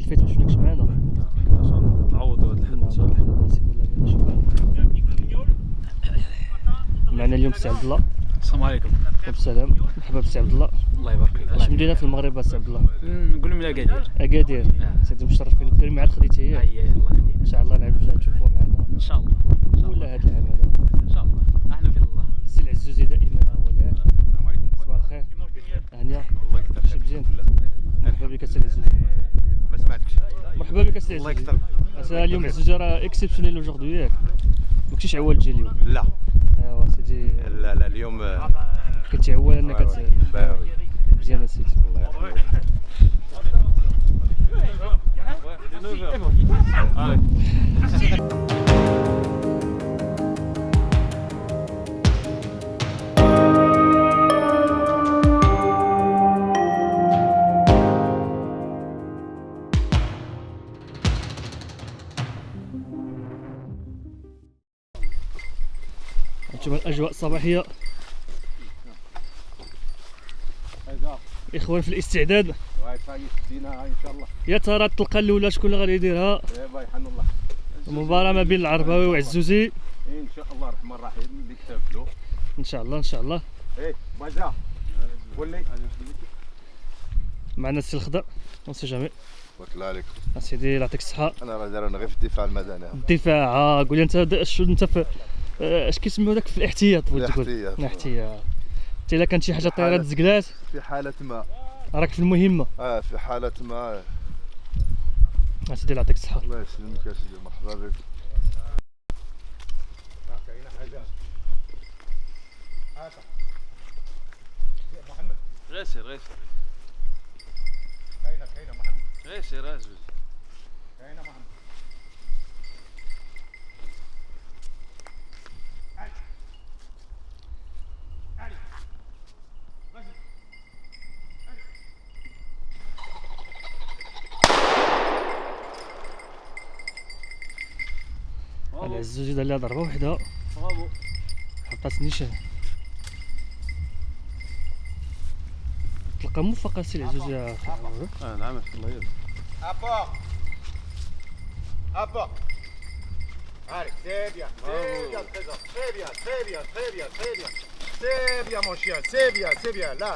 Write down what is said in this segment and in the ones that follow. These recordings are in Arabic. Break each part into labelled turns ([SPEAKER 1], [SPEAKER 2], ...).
[SPEAKER 1] فايت ما شفناكش معانا.
[SPEAKER 2] باش نعوضوا هاد الحد ان شاء الله.
[SPEAKER 1] معنا اليوم السي عبد الله.
[SPEAKER 2] السلام عليكم.
[SPEAKER 1] السلام، مرحبا بالسي عبد الله.
[SPEAKER 2] الله يبارك فيك.
[SPEAKER 1] اش مدينه في المغرب السي عبد الله؟
[SPEAKER 2] نقول من اكادير.
[SPEAKER 1] اكادير. سيدي مشرفين الدري مع خديتي هي.
[SPEAKER 2] اي الله يهديك.
[SPEAKER 1] ان شاء الله العام الجاي نشوفوه معنا
[SPEAKER 2] ان شاء الله.
[SPEAKER 1] ولا هذا العام هذا
[SPEAKER 2] ان شاء الله. احنا في الله.
[SPEAKER 1] السي العزوزي دائما هو اللي.
[SPEAKER 3] السلام عليكم.
[SPEAKER 1] صباح الخير. هانيه.
[SPEAKER 3] الله يكثر
[SPEAKER 1] شي
[SPEAKER 3] خيرك.
[SPEAKER 1] مزيان. مرحبا بك السي العزوزي.
[SPEAKER 3] ما سمعتكش.
[SPEAKER 1] مرحبا بك السي
[SPEAKER 3] الله
[SPEAKER 1] العزوزي.
[SPEAKER 3] يكثر.
[SPEAKER 1] اليوم العزوزي راه اكسبسيونيل اوجوردي ياك. ماكنتيش عوال تجي اليوم.
[SPEAKER 3] لا
[SPEAKER 1] ايوا سيدي
[SPEAKER 3] لا لا اليوم
[SPEAKER 1] كنتي عوال انك
[SPEAKER 3] باوي.
[SPEAKER 1] مزيان سيدي.
[SPEAKER 3] الله يرحمه.
[SPEAKER 1] انتم الاجواء الصباحيه اخوان في الاستعداد.
[SPEAKER 3] ان شاء الله.
[SPEAKER 1] يا ترى الطلقه الاولى شكون اللي غادي يديرها؟
[SPEAKER 3] يبا يحن الله.
[SPEAKER 1] المباراه ما بين العرباوي وعزوزي
[SPEAKER 3] ان شاء الله الرحمن الرحيم اللي كتب له.
[SPEAKER 1] ان شاء الله ان شاء الله.
[SPEAKER 3] ايه بازا قول لي.
[SPEAKER 1] معنا السي الخضر اون سي جامي.
[SPEAKER 4] بارك الله عليك.
[SPEAKER 1] اسيدي يعطيك الصحه.
[SPEAKER 4] انا راه داير غير في الدفاع المدني.
[SPEAKER 1] الدفاع قول لي انت في اش كيسميو داك في الاحتياط بغيت تقول. الاحتياط. انت الا كانت شي حاجه طايره تزقلات
[SPEAKER 4] في حالة ما.
[SPEAKER 1] راك في المهمه.
[SPEAKER 4] في حالة ما.
[SPEAKER 1] اسيدي يعطيك الصحه.
[SPEAKER 4] الله يسلمك يا سيدي مرحبا بك.
[SPEAKER 3] كاينه حاجه. هاكا. محمد.
[SPEAKER 2] غير سير غير سير.
[SPEAKER 3] كاينه محمد.
[SPEAKER 2] غير سير عزوز.
[SPEAKER 3] كاينه محمد.
[SPEAKER 1] العزوزي دار لها ضربه وحده
[SPEAKER 2] برافو.
[SPEAKER 1] حطات نيشان. تلقى موفقه السي العزوزي يا اخي.
[SPEAKER 2] نعم الله يرضى.
[SPEAKER 3] Apport. Apport. Allez, c'est bien, Trésor. Très bien, très bien, très bien, très bien. C'est bien, mon chien, c'est bien, c'est bien. Là.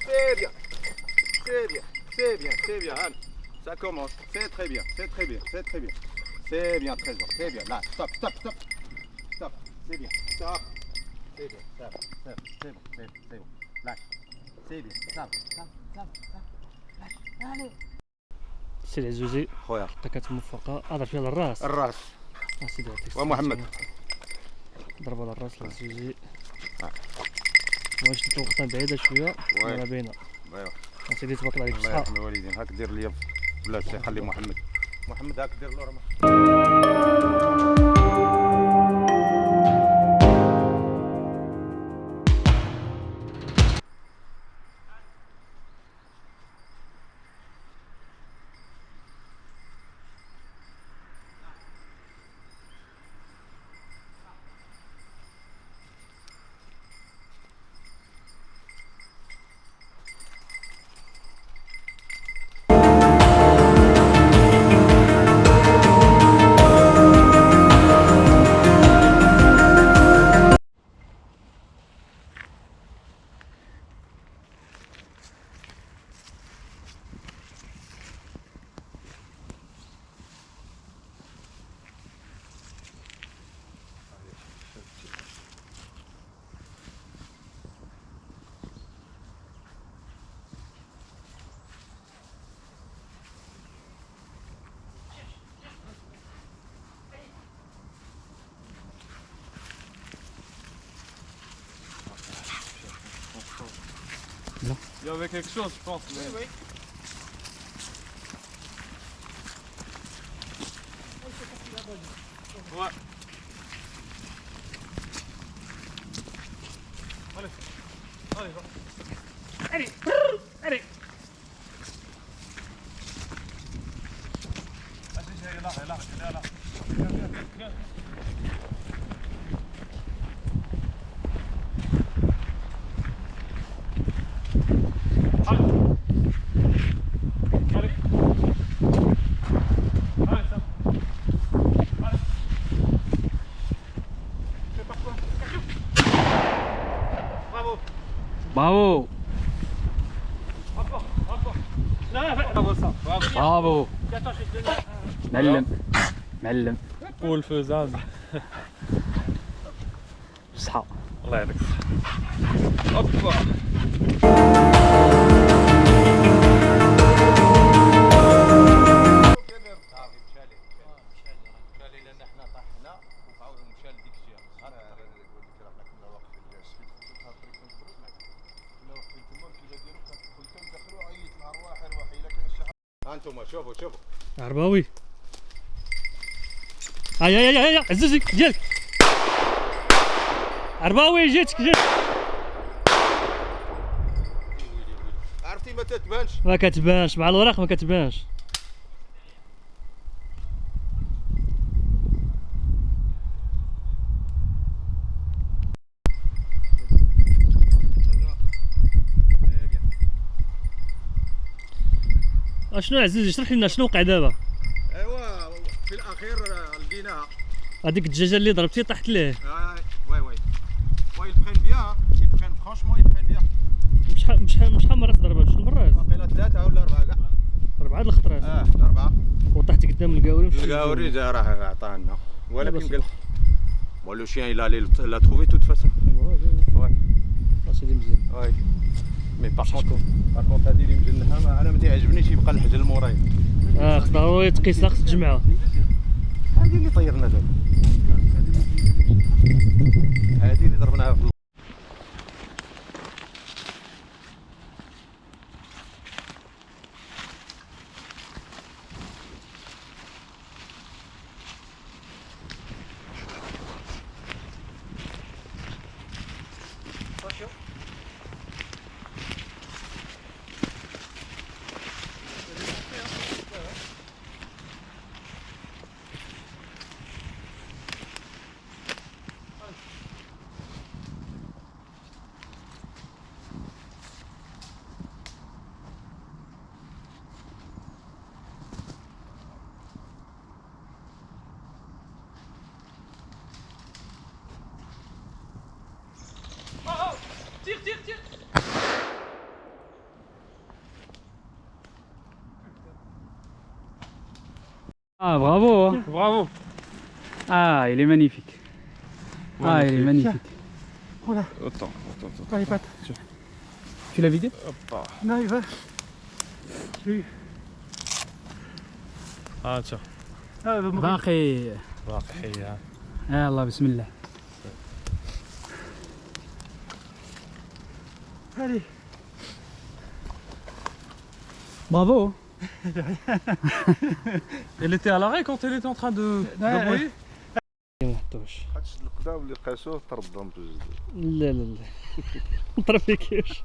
[SPEAKER 3] C'est bien. C'est bien, c'est bien, c'est bien. Allez, ça commence. C'est très bien, c'est très bien, c'est très bien. C'est bien, Trésor, c'est bien. Là, stop. Stop, c'est bien. Stop. C'est bien, c'est bon, c'est bon. Lâche. C'est bien, ça. Lâche. Allez.
[SPEAKER 1] السي العزوزي
[SPEAKER 3] خويا
[SPEAKER 1] حتى كانت موفقه اضرب فيها للراس.
[SPEAKER 3] الراس
[SPEAKER 1] اسيدي يعطيك الصحة.
[SPEAKER 3] ومحمد.
[SPEAKER 1] ضربه للراس العزوزي. واش الوقت بعيده شويه ولا باينه.
[SPEAKER 3] ايوا
[SPEAKER 1] اسيدي تبارك الله عليك
[SPEAKER 3] الله
[SPEAKER 1] الصحه.
[SPEAKER 3] يرحم الوالدين. هاك دير لي بلا شي خلي محمد هاك دير له راه.
[SPEAKER 2] Il y avait quelque chose, je pense. Mais... Ouais. Allez, va. Allez. Vas-y, elle est là. Viens. Allez.
[SPEAKER 5] برافو معلم معلم
[SPEAKER 2] والفوزاز
[SPEAKER 5] بصحة.
[SPEAKER 2] الله يعطيك هوبا.
[SPEAKER 3] انتم شوفوا شوفوا
[SPEAKER 1] عرباوي هيا عزيزي ديالك عرباوي جيتك
[SPEAKER 3] عرفتي ما تتبانش.
[SPEAKER 1] ما كتبانش مع الوراق ما كتبانش. اشنو عزيزي اشرح لنا شنو وقع دابا؟
[SPEAKER 3] ايوا في الاخير لقيناها.
[SPEAKER 1] هذيك الدجاجه اللي ضربتي طاحت ليه.
[SPEAKER 3] وي وي يبخن بيان يبخن فرانشمون يبخن بيان.
[SPEAKER 1] شحال مرات ضربها؟ شنو مرات؟
[SPEAKER 3] باقي 3 ولا 4 كاع.
[SPEAKER 1] 4 د الخطرات.
[SPEAKER 3] 4
[SPEAKER 1] وطحت قدام القاوري
[SPEAKER 3] القاوري راه عطانا ولكن قال بون لو شيان il allait la trouver de toute façon. Ouais.
[SPEAKER 1] سيدي مزيان.
[SPEAKER 3] وي مي باغ كونت هادي اللي مجنحه انا ما تيعجبنيش يبقى الحجل موراي.
[SPEAKER 1] خص ضروري تقيسها خص تجمعها.
[SPEAKER 3] هادي اللي طيرنا دابا. هادي اللي ضربناها في
[SPEAKER 5] Ah bravo hein.
[SPEAKER 2] برافو.
[SPEAKER 5] Ah il est magnifique. Ah il est magnifique.
[SPEAKER 2] Attends.
[SPEAKER 5] Tu l'as vidé?
[SPEAKER 2] هوبا.
[SPEAKER 5] Non il va.
[SPEAKER 2] tiens.
[SPEAKER 5] باقي.
[SPEAKER 2] باقي حية.
[SPEAKER 5] يلا بسم الله.
[SPEAKER 6] Allez.
[SPEAKER 5] Bravo.
[SPEAKER 2] Elle était à l'arrêt quand elle était en train de broyer.
[SPEAKER 1] ما حطوش.
[SPEAKER 4] هادشي القدام اللي قاسوه تردهم بجوج.
[SPEAKER 1] لا نطرف فيكيش.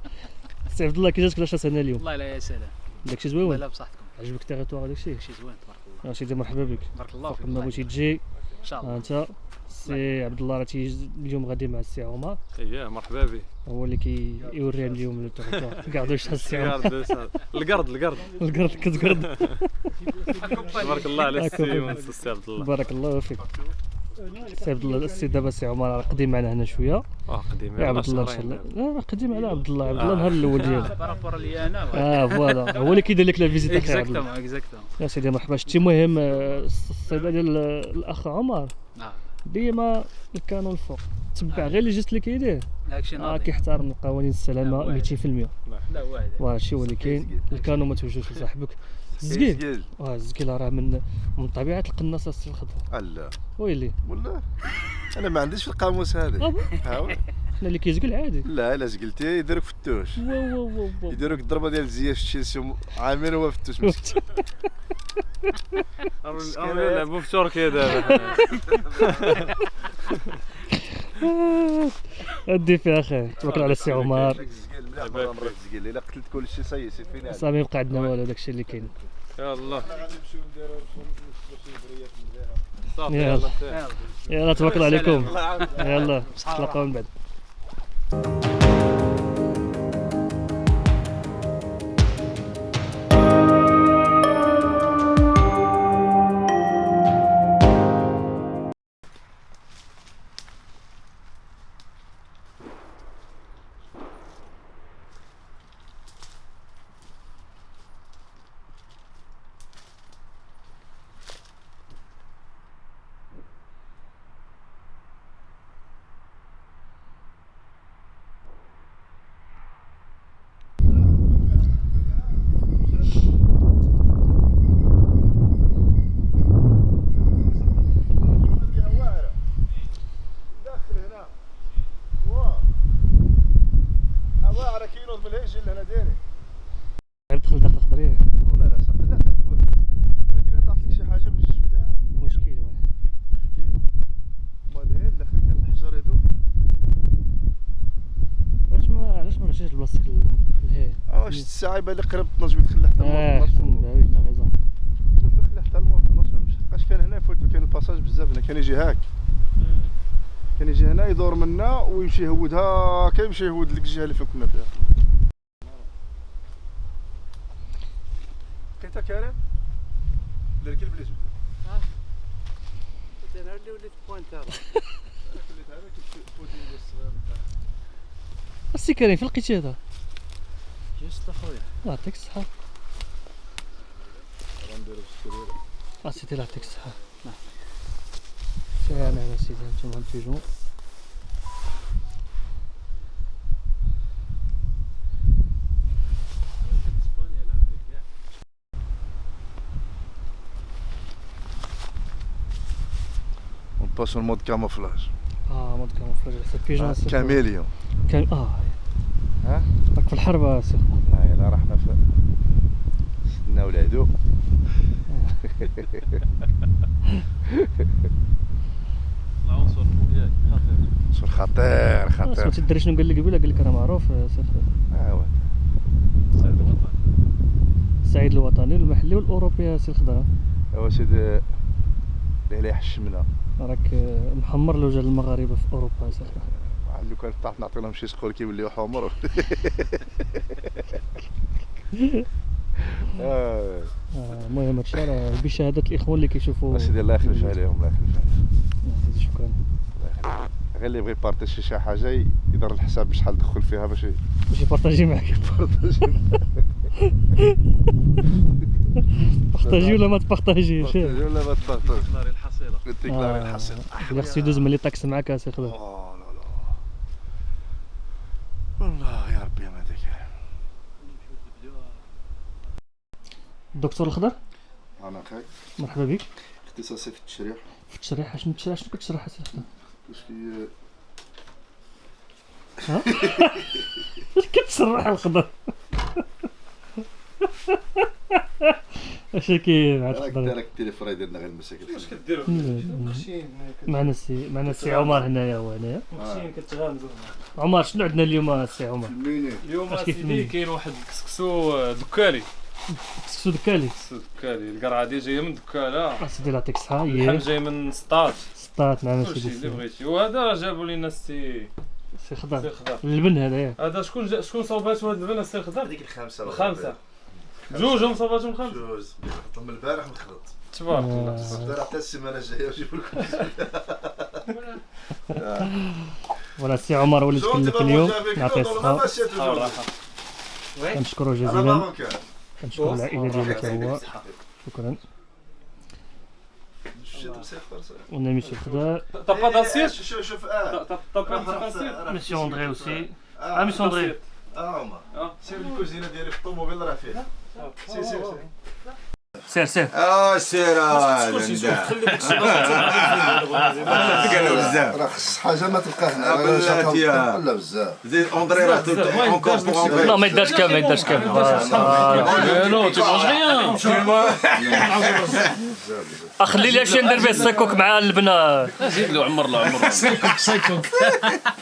[SPEAKER 1] سي عبد الله كي جاتك 10 سنه اليوم؟
[SPEAKER 5] والله لا يا سلام.
[SPEAKER 1] داكشي
[SPEAKER 5] والله
[SPEAKER 1] زوين.
[SPEAKER 5] لا بصحتكم.
[SPEAKER 1] عجبك التيريتوار داكشي؟
[SPEAKER 5] داكشي زوين تبارك الله.
[SPEAKER 1] سيدي مرحبا بك.
[SPEAKER 5] بارك الله فيك.
[SPEAKER 1] ما بغيتي تجي
[SPEAKER 5] ان شاء الله.
[SPEAKER 1] انت سي عبد الله راه تيجي اليوم غادي مع السي عمر
[SPEAKER 2] ايه مرحبا بك.
[SPEAKER 1] هو اللي كيورينا اليوم التيريتوار. كاع شحال السي عمر.
[SPEAKER 2] القرد
[SPEAKER 1] القرد كتقرد.
[SPEAKER 2] تبارك الله على السي ونس السي عبد الله.
[SPEAKER 1] بارك الله فيك. سي عبد الله السي دابا سي عمر راه قديم معنا هنا شويه.
[SPEAKER 2] قديم
[SPEAKER 1] يا عبد الله ان شاء الله. لا راه قديم على عبد الله. عبد الله النهار الاول ديالو.
[SPEAKER 5] بارابور لي انا.
[SPEAKER 1] فوالا هو اللي كيدير لك لا فيزيت اخي عبد الله.
[SPEAKER 5] اكزاكتومون.
[SPEAKER 1] يا سيدي مرحبا. شتي المهم الصيده ديال الاخ عمر ديما الكانون الفوق تبع غير اللي جست اللي كيدير
[SPEAKER 5] داكشي ناضي.
[SPEAKER 1] كيحترم قوانين السلامه 200%.
[SPEAKER 5] لا واحد.
[SPEAKER 1] هادشي هو اللي كاين. الكانون ما توجهش لصاحبك. الزقيل الزقيل راه من طبيعه القناصه السي الخضر.
[SPEAKER 4] لا
[SPEAKER 1] ويلي
[SPEAKER 4] والله انا ما عنديش في القاموس هذا. ها هو
[SPEAKER 1] حنا اللي كيزقل عادي.
[SPEAKER 4] لا الا زقلتي يديروك فتوش.
[SPEAKER 1] واو
[SPEAKER 4] يديروك الضربه ديال الزياف في تشيلسي عامين هو فتوش مسكين.
[SPEAKER 2] نلعبوا في تركيا دابا.
[SPEAKER 1] ادي فيها خير. توكل على السي عمر.
[SPEAKER 4] الا قتلت كل شيء سي فينا.
[SPEAKER 1] صافي مبقى عندنا والو. داكشي اللي كاين.
[SPEAKER 2] يلا
[SPEAKER 1] يلا يلا توكل عليكم. يلا نتلاقاو من بعد.
[SPEAKER 4] الساعه يبان لي قريب 12 تخلى حتى الموت 12
[SPEAKER 1] باوي تا غيزون
[SPEAKER 4] تخلى حتى الموت 12 مابقاش كان هنا يفوت كاين الباساج بزاف هنا كان يجي هاك كان يجي هنا يدور منا ويمشي يهود هاكا يمشي يهود لك الجهه اللي فين كنا فيها لقيتها كريم دير كي البليس
[SPEAKER 3] انا اللي وليت بوينتر
[SPEAKER 1] السي كريم فين لقيتي هذا؟
[SPEAKER 3] جست اخويا
[SPEAKER 1] الله يعطيك الصحة سيدي الله يعطيك الصحة سلام على سيدي انتوما نتوجو
[SPEAKER 4] باسو المود كاموفلاج
[SPEAKER 1] مود كاموفلاج هذا بيجون
[SPEAKER 4] كاميليون
[SPEAKER 1] كان
[SPEAKER 4] ها
[SPEAKER 1] راك في الحرب سي
[SPEAKER 4] يلا رحنا في ستنا ولادو
[SPEAKER 2] العنصر ياك خطير
[SPEAKER 4] صور خطير
[SPEAKER 1] ما تدري شنو قال لي قبيله قال لك انا معروف سي
[SPEAKER 4] واه
[SPEAKER 2] سعيد الوطن
[SPEAKER 1] السعيد الوطني والمحلي والاوروبي سي الخضر
[SPEAKER 4] ايوا سيدي اللي يحشمنا
[SPEAKER 1] راك محمر الوجه المغاربه في اوروبا سي الخضر
[SPEAKER 4] لو كان طاح نعطي لهم شي سقول كيوليو حمر
[SPEAKER 1] المهم هادشي راه بشهاده الاخوان اللي كيشوفوا
[SPEAKER 4] اسيدي الله يخلف عليهم الله يخلف عليهم
[SPEAKER 1] شكرا
[SPEAKER 4] غير اللي يبغي يبارطاجي شي حاجه يدير الحساب بشحال دخل فيها باش
[SPEAKER 1] يبارطاجي معك
[SPEAKER 4] يبارطاجي
[SPEAKER 1] بارطاجي ولا ما تبارطاجيش
[SPEAKER 4] ولا ما تبارطاج
[SPEAKER 2] ديكلاري الحصيله
[SPEAKER 4] ديكلاري الحصيل
[SPEAKER 1] اللي خصو يدوز ملي طاكس معاك اسي خضر
[SPEAKER 4] لا لا والله يا ربي ما ديك
[SPEAKER 1] الدكتور الخضر
[SPEAKER 4] انا خايف
[SPEAKER 1] مرحبا بك
[SPEAKER 4] اختصاصي في التشريح
[SPEAKER 1] في التشريح شنو كتشرح اسي خضر
[SPEAKER 4] واش كي
[SPEAKER 1] ها اش كتشرح الخضر اش كاين مع
[SPEAKER 4] راك
[SPEAKER 1] الخضر
[SPEAKER 4] دارك التليفون ديالنا غير المشاكل
[SPEAKER 2] واش كديروا
[SPEAKER 1] معنا السي عمر هنايا هو هنايا
[SPEAKER 2] ماشي كتغامزوا
[SPEAKER 1] عمر شنو عندنا اليوم السي عمر
[SPEAKER 4] الميني
[SPEAKER 2] اليوم
[SPEAKER 1] اش كيف
[SPEAKER 2] سيدي
[SPEAKER 1] مني؟
[SPEAKER 2] كاين واحد الكسكسو دكالي
[SPEAKER 1] كسكسو دكالي
[SPEAKER 2] كسكسو دكالي القرعه دي جايه من دكاله
[SPEAKER 1] سيدي الله يعطيك الصحه
[SPEAKER 2] اللحم جاي من سطات
[SPEAKER 1] سطات معنا
[SPEAKER 2] كلشي اللي
[SPEAKER 1] سيدي
[SPEAKER 2] بغيتي وهذا راه جابوا لينا السي
[SPEAKER 1] سي خضر
[SPEAKER 2] خضر
[SPEAKER 1] اللبن هذايا
[SPEAKER 2] هذا شكون صوباتو هاد اللبن السي خضر
[SPEAKER 4] هذيك الخامسه
[SPEAKER 2] الخامسه جوجهم صوباتهم خمسه
[SPEAKER 4] جوج من البارح مخلط
[SPEAKER 2] تبارك الله
[SPEAKER 4] الدار حتى السيمانه الجايه نجيب لكم
[SPEAKER 1] ولا السي عمر هو اللي تكلف اليوم نعطيه الصحه
[SPEAKER 2] الراحه
[SPEAKER 1] كنشكرو
[SPEAKER 4] انا
[SPEAKER 1] جزيلا
[SPEAKER 4] ماروكان
[SPEAKER 1] كنشكر العائله ديالك هو شكرا On a monsieur Khadar.
[SPEAKER 2] T'as pas d'assiette
[SPEAKER 4] شوف
[SPEAKER 2] T'as pas d'assiette
[SPEAKER 1] Monsieur André aussi. Ah, monsieur André.
[SPEAKER 4] عمر سير الكوزينه ديالي في الطوموبيل راه فيها سير سير سير
[SPEAKER 1] سير
[SPEAKER 3] سير بزاف
[SPEAKER 4] راه خص حاجه ما تبقى هنا
[SPEAKER 3] بلاتي
[SPEAKER 4] لا بزاف
[SPEAKER 3] زيد اندري راه اونكور بوغ
[SPEAKER 1] Non, mais داش كامل داش كامل.
[SPEAKER 2] Non, tu manges rien
[SPEAKER 1] خلي لي شي ندير به السيكوك مع اللبنه.
[SPEAKER 2] زيد له عمر له عمر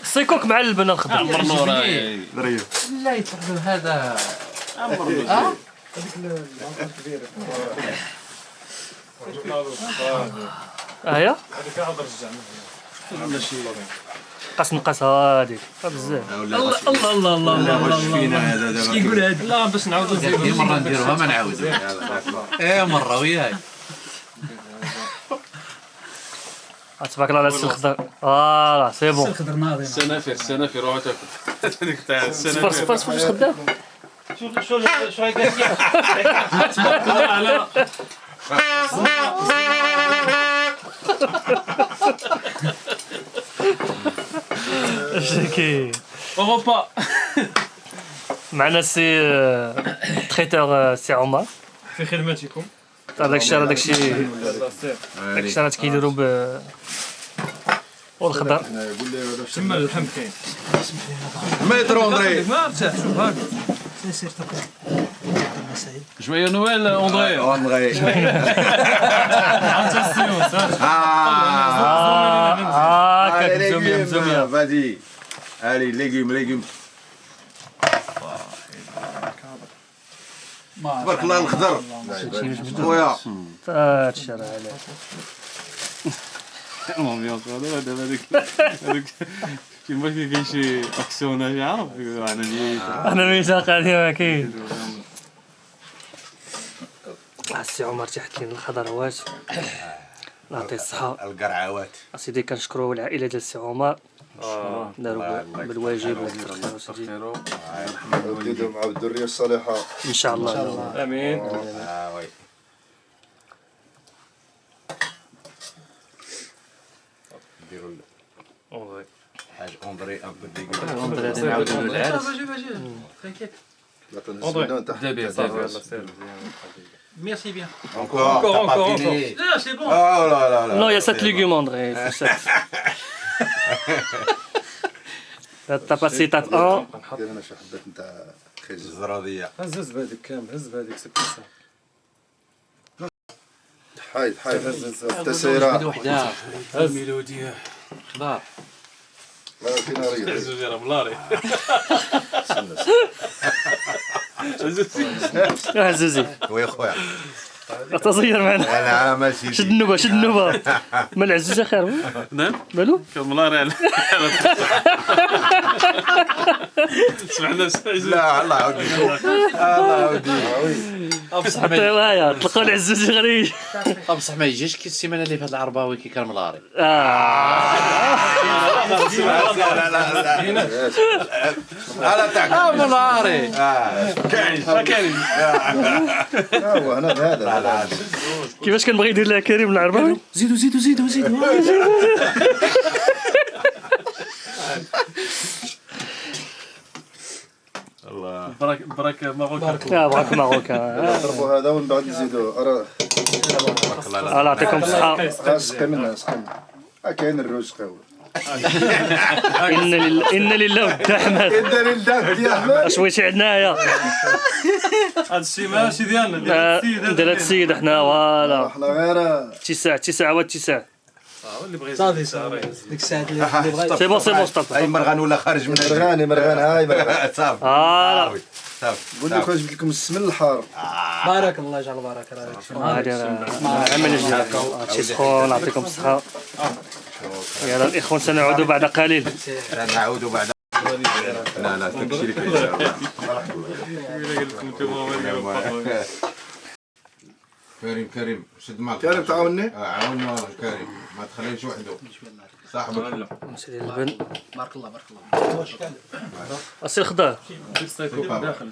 [SPEAKER 1] السيكوك مع اللبنه الخضر.
[SPEAKER 2] عمر له
[SPEAKER 3] دريو
[SPEAKER 6] لا يتعمل هذا
[SPEAKER 2] عمر له
[SPEAKER 1] هيا قاس نقاس هادي بزاف.
[SPEAKER 6] الله الله الله الله
[SPEAKER 3] واش فينا هذا دابا
[SPEAKER 6] اش كيقول هذا
[SPEAKER 2] لا باش نعاودو
[SPEAKER 6] هي مره نديروها ما نعاودو ايه مره وياك
[SPEAKER 1] تبارك الله على السي الخضر. سي بون.
[SPEAKER 6] الخضر ناضي
[SPEAKER 2] السنافر روح تاكل هذيك تاع
[SPEAKER 1] صفر
[SPEAKER 2] السنافر
[SPEAKER 1] صفر صفر واش خدام؟
[SPEAKER 2] شو هاي قال تبارك الله على
[SPEAKER 1] اش كاين؟
[SPEAKER 2] اوروبا
[SPEAKER 1] معنا السي تريتور سي عمر.
[SPEAKER 2] في خدمتكم
[SPEAKER 1] داكشي راه كيديروا والخضر.
[SPEAKER 2] تما اللحم كاين
[SPEAKER 3] مترو اندري
[SPEAKER 2] ما ارتاح شوف هاك جويو نويل اندري
[SPEAKER 3] اندري
[SPEAKER 1] هاكا مزوميه مزوميه.
[SPEAKER 3] فادي allez légumes تبارك الله الخضر خويا.
[SPEAKER 1] هادشي راه علاه.
[SPEAKER 2] الامبيونس دابا هذاك كيما كاين شي اكسيون عارف انا جيت
[SPEAKER 1] انا ميثاق هادي ما كاين. السي عمر تيحط لينا الخضروات، نعطيه الصحة.
[SPEAKER 3] القرعوات
[SPEAKER 1] اسيدي كنشكروا العائلة ديال السي عمر، داروا بالواجب والتخير سيدي
[SPEAKER 4] وديدو مع الذريه الصالحه
[SPEAKER 1] ان شاء الله.
[SPEAKER 2] امين.
[SPEAKER 3] وي نديروا حاج اندري ان بو ديغو.
[SPEAKER 6] نعاودوا له العرس ميرسي بيان
[SPEAKER 3] encore
[SPEAKER 6] لا سي بون
[SPEAKER 3] oh là là là
[SPEAKER 1] Non, il y a 7 légumes, André. Il faut 7. T'as passé étape 1.
[SPEAKER 4] دير انا شي حبات نتاع خيزر
[SPEAKER 3] الزراديه
[SPEAKER 2] هز بهذيك كامل، هز بهذيك سي بيسا.
[SPEAKER 4] حايد التسيره
[SPEAKER 6] وحده الميلوديه خضار
[SPEAKER 4] لا فينا ريح
[SPEAKER 2] زوج راه ملاري.
[SPEAKER 1] عزوزي
[SPEAKER 3] وي خويا
[SPEAKER 1] تصير معنا.
[SPEAKER 3] انا ماشي
[SPEAKER 1] شد النوبة شد النوبة. ما العزوزة خير
[SPEAKER 2] نعم
[SPEAKER 1] مالو؟
[SPEAKER 2] كان ملاري على سمعنا
[SPEAKER 3] لا الله يعاودي الله يعاودي
[SPEAKER 6] بصح
[SPEAKER 1] حتى وايا طلقوا العزوزي غريب.
[SPEAKER 6] بصح ما يجيش كي السيمانه اللي فات العرباوي كي كان ملاري
[SPEAKER 3] لا لا تاع
[SPEAKER 6] ملاري
[SPEAKER 3] كاين
[SPEAKER 4] هو هنا بهذا
[SPEAKER 1] كيفاش كنبغي يدير لها كريم العرباوي؟
[SPEAKER 6] زيدوا
[SPEAKER 3] الله
[SPEAKER 2] براك ماروكان.
[SPEAKER 1] لا بغاك ماروكان.
[SPEAKER 4] نضربوا هذا ومن بعد نزيدوا راه
[SPEAKER 1] الله يعطيكم الصحة.
[SPEAKER 4] سقي منها كاين الروز قهوه
[SPEAKER 1] إن لله ود أحمد.
[SPEAKER 4] إن لله ديال احمد
[SPEAKER 1] أشويتي عندنا هيا.
[SPEAKER 2] هذا الشيء ماشي ديالنا ديال
[SPEAKER 1] ديال هاد السيد احنا فوالا.
[SPEAKER 4] احنا غير
[SPEAKER 1] اتساع واتساع.
[SPEAKER 2] اللي بغى
[SPEAKER 7] صافي ديك الساعات اللي بغيت
[SPEAKER 1] سي بون صافي.
[SPEAKER 3] اي مرغان ولا خارج من
[SPEAKER 4] مرغان هاي مرغان
[SPEAKER 3] صافي
[SPEAKER 1] فوالا.
[SPEAKER 3] صافي
[SPEAKER 4] قول لكم جبت لكم السمن الحار
[SPEAKER 7] بارك الله يجعل البركه راه
[SPEAKER 1] هادي راه عمل جديد. هادشي سخون يعطيكم الصحة. يلا الإخوان سنعود بعد قليل.
[SPEAKER 3] نعاودوا بعد لا تمشي لك ان شاء الله كريم شد معك
[SPEAKER 4] كريم تعاوني
[SPEAKER 3] عاوني والله كريم ما تخليش وحده صاحبك
[SPEAKER 1] نسالي اللبن.
[SPEAKER 7] بارك الله
[SPEAKER 1] أسي الخضار.
[SPEAKER 2] داخل